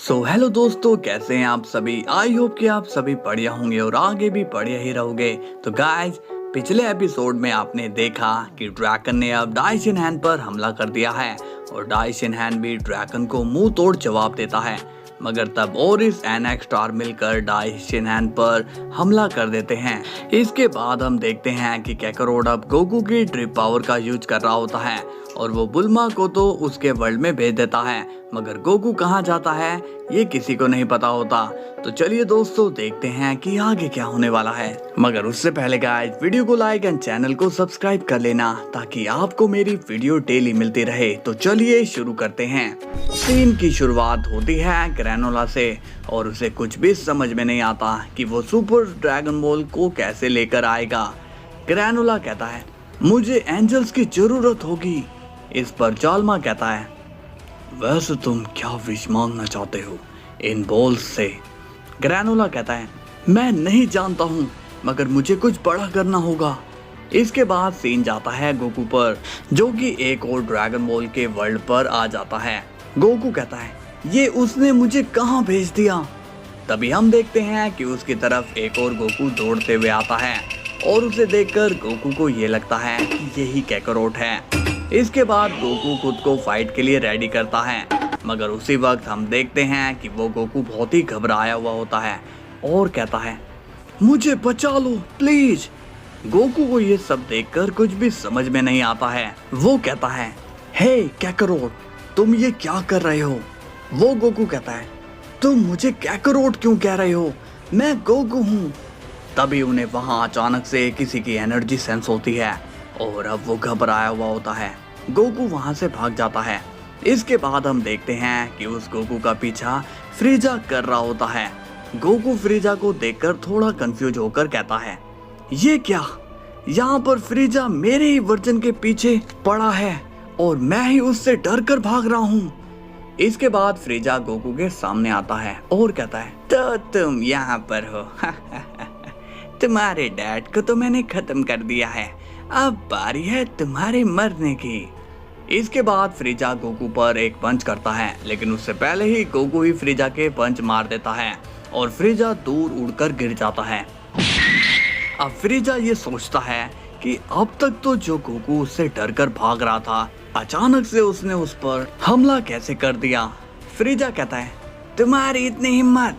Hello दोस्तों, कैसे हैं आप सभी। आई होप कि आप सभी बढ़िया होंगे और आगे भी बढ़िया ही रहोगे। तो गाइज, पिछले एपिसोड में आपने देखा कि ड्रैगन ने अब डाई शिनहैन पर हमला कर दिया है और डाई शिनहैन भी ड्रैगन को मुंह तोड़ जवाब देता है। मगर तब ओरिस एनएक्स स्टार मिलकर डाई शिनहैन पर हमला कर देते हैं। इसके बाद हम देखते हैं कि कैकारोड अब गोकू की ड्रिप पावर का यूज कर रहा होता है और वो बुल्मा को तो उसके वर्ल्ड में भेज देता है, मगर गोकू कहाँ जाता है ये किसी को नहीं पता होता। तो चलिए दोस्तों, देखते हैं कि आगे क्या होने वाला है। मगर उससे पहले गाइस, वीडियो को लाइक एंड चैनल को सब्सक्राइब कर लेना ताकि आपको मेरी वीडियो डेली मिलती रहे। तो चलिए शुरू करते हैं। सीन की शुरुआत होती है ग्रैनोला से और उसे कुछ भी समझ में नहीं आता कि वो सुपर ड्रैगन बॉल को कैसे लेकर आएगा। ग्रैनोला कहता है, मुझे एंजल्स की जरूरत होगी। इस पर जालमा कहता है, वैसे तुम क्या विश मांगना चाहते हो इन बॉल्स से। ग्रैनोला कहता है, मैं नहीं जानता हूँ, मगर मुझे कुछ बड़ा करना होगा। इसके बाद सीन जाता है गोकू पर, जो कि एक और ड्रैगन बॉल के वर्ल्ड पर आ जाता है। गोकू कहता है, ये उसने मुझे कहाँ भेज दिया। तभी हम देखते हैं कि उसकी तरफ एक और गोकू दौड़ते हुए आता है और उसे देखकर गोकू को ये लगता है कि यही कैकारोड है। इसके बाद गोकू खुद को फाइट के लिए रेडी करता है, मगर उसी वक्त हम देखते हैं कि वो गोकू बहुत ही घबराया हुआ होता है और कहता है, मुझे बचा लो प्लीज। गोकू को ये सब देखकर कुछ भी समझ में नहीं आता है। वो कहता है, हे कैकारोड, तुम ये क्या कर रहे हो। वो गोकू कहता है, तुम मुझे कैकारोड क्यों कह रहे हो, मैं गोकू हूँ। तभी उन्हें वहां अचानक से किसी की एनर्जी सेंस होती है और अब वो घबराया हुआ होता है। गोकू वहां से भाग जाता है। इसके बाद हम देखते हैं कि उस गोकू का पीछा फ्रीजा कर रहा होता है। गोकू फ्रीजा को देखकर थोड़ा कंफ्यूज होकर कहता है, ये क्या, यहाँ पर फ्रीजा मेरे ही वर्जन के पीछे पड़ा है और मैं ही उससे डर कर भाग रहा हूँ। इसके बाद फ्रीजा गोकू के सामने आता है और कहता है, तो तुम यहाँ पर हो। तुम्हारे डैड को तो मैंने खत्म कर दिया है, अब बारी है तुम्हारे मरने की। इसके बाद फ्रीजा गोकू पर एक पंच करता है, लेकिन उससे पहले ही गोकू ही फ्रीजा के पंच मार देता है और फ्रीजा दूर उड़कर गिर जाता है। अब फ्रीजा ये सोचता है कि अब तक तो जो गोकू उससे डरकर भाग रहा था, अचानक से उसने उस पर हमला कैसे कर दिया। फ्रीजा कहता है, तुम्हारी इतनी हिम्मत।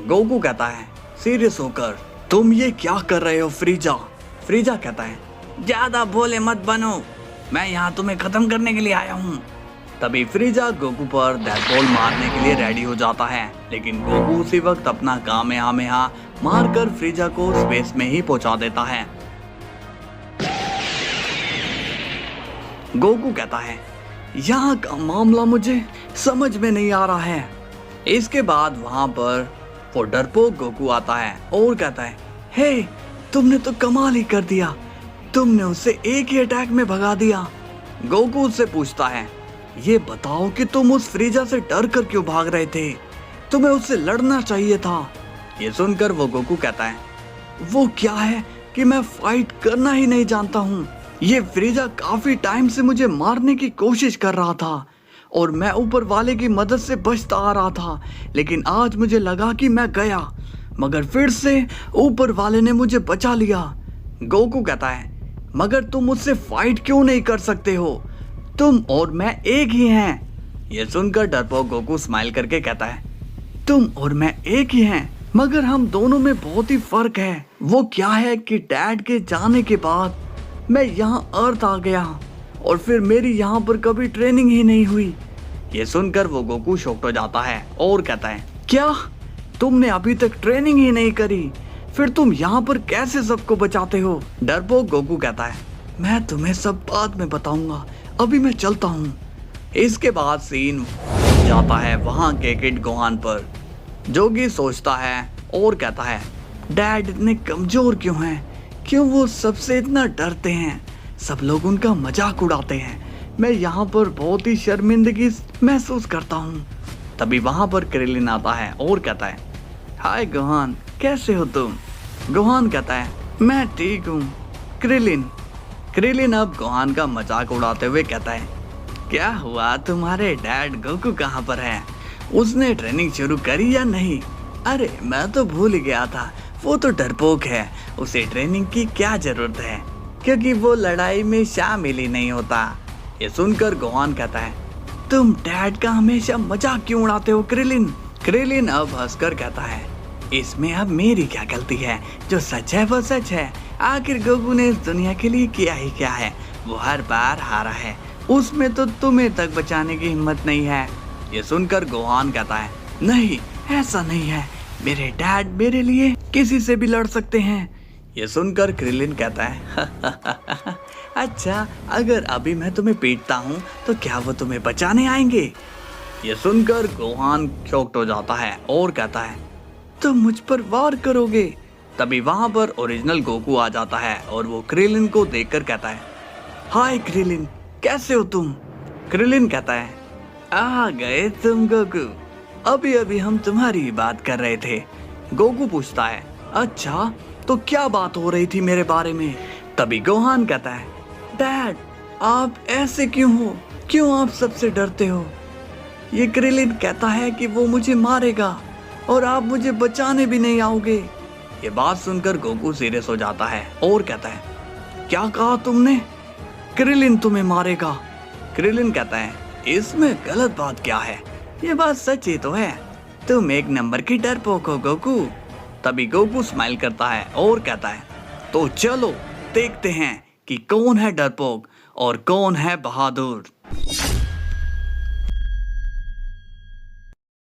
गोकू कहता है सीरियस होकर, तुम ये क्या कर रहे हो फ्रीजा। फ्रीजा कहता है, ज्यादा भोले मत बनो, मैं यहाँ तुम्हें खत्म करने के लिए आया हूँ। तभी फ्रीजा गोकू पर डेथ बॉल मारने के लिए रेडी हो जाता है, लेकिन गोकू उसी वक्त अपना कामेहामेहा मारकर फ्रीजा को स्पेस में ही पहुंचा देता है। गोकू कहता है, यहाँ का मामला मुझे समझ में नहीं आ रहा है। इसके बाद वहां पर वो डरपोक गोकू आता है और कहता है, हे, तुमने तो कमाल ही कर दिया, तुमने उससे एक ही अटैक में भगा दिया। गोकू उससे पूछता है, ये बताओ कि तुम उस फ्रीजा से डर कर क्यों भाग रहे थे, तुम्हें उससे लड़ना चाहिए था। ये सुनकर वो गोकू कहता है, वो क्या है कि मैं फाइट करना ही नहीं जानता हूँ। ये फ्रीजा काफी टाइम से मुझे मारने की कोशिश कर रहा था और मैं ऊपर वाले की मदद से बचता आ रहा था, लेकिन आज मुझे लगा कि मैं गया, मगर फिर से ऊपर वाले ने मुझे बचा लिया। गोकू कहता है, मगर तुम मुझसे फाइट क्यों नहीं कर सकते हो, तुम और मैं एक ही हैं। ये सुनकर डरपोक गोकू स्माइल करके कहता है, तुम और मैं एक ही हैं, मगर हम दोनों में बहुत ही फर्क है। वो क्या है कि डैड के जाने के बाद मैं यहाँ अर्थ आ गया और फिर मेरी यहाँ पर कभी ट्रेनिंग ही नहीं हुई। ये सुनकर वो गोकू शॉक्ड हो जाता है और कहता है, क्या तुमने अभी तक ट्रेनिंग ही नहीं करी, फिर तुम यहाँ पर कैसे सबको बचाते हो। डरपोक गोकू कहता है, मैं तुम्हें सब बाद में बताऊंगा, अभी मैं चलता हूँ। इसके बाद सीन जाता है वहाँ के किड गोहान पर, जो कि सोचता है और कहता है, डैड इतने कमजोर क्यों हैं, क्यों वो सबसे इतना डरते हैं, सब लोग उनका मजाक उड़ाते हैं, मैं यहाँ पर बहुत ही शर्मिंदगी महसूस करता हूँ। तभी वहाँ पर क्रिलिन आता है और कहता है, हाय गोहान, कैसे हो तुम। गोहान कहता है, मैं ठीक हूँ। क्रिलिन अब गोहान का मजाक उड़ाते हुए कहता है, क्या हुआ, तुम्हारे डैड गोकू कहाँ पर है, उसने ट्रेनिंग शुरू करी या नहीं? अरे मैं तो भूल ही गया था, वो तो डरपोक है, उसे ट्रेनिंग की क्या जरूरत है, क्योंकि वो लड़ाई में शामिल ही नहीं होता। ये सुनकर गोहान कहता है, तुम डैड का हमेशा मजाक क्यों उड़ाते हो क्रिलिन? क्रिलिन अब हंसकर कहता है, इसमें अब मेरी क्या गलती है, जो सच है वो सच है। आखिर गोकू ने इस दुनिया के लिए किया ही क्या है, वो हर बार हारा है, उसमें तो तुम्हें तक बचाने की हिम्मत नहीं है। ये सुनकर गोहान कहता है, नहीं ऐसा नहीं है, मेरे डैड मेरे लिए किसी से भी लड़ सकते हैं। ये सुनकर क्रिलिन कहता है, अच्छा अगर अभी मैं तुम्हें पीटता हूँ तो क्या वो तुम्हें बचाने आएंगे? ये सुनकर गोहान शॉक्ड हो जाता है और कहता है, तुम मुझ पर वार करोगे? तभी वहां पर ओरिजिनल गोकू आ जाता है और वो क्रिलिन को देखकर कहता है, हाय क्रिलिन, कैसे हो तुम? क्रिलिन कहता है, आ गए तुम गोकू, अभी अभी हम तुम्हारी ही बात कर रहे थे। गोकू पूछता है, अच्छा तो क्या बात हो रही थी मेरे बारे में? तभी गोहान कहता है, डैड आप ऐसे क्यों हो, क्यों आप सबसे डरते हो? ये क्रिलिन कहता है कि वो मुझे मारेगा और आप मुझे बचाने भी नहीं आओगे। ये बात सुनकर गोकू सीरियस हो जाता है और कहता है, क्या कहा तुमने? क्रिलिन तुम्हें मारेगा? क्रिलिन कहता है, इसमें गलत बात क्या है, ये बात सच ही तो है, तुम एक नंबर की डरपोक हो गोकू। तभी गोकू स्माइल करता है और कहता है, तो चलो देखते हैं कि कौन है डरपोक और कौन है बहादुर।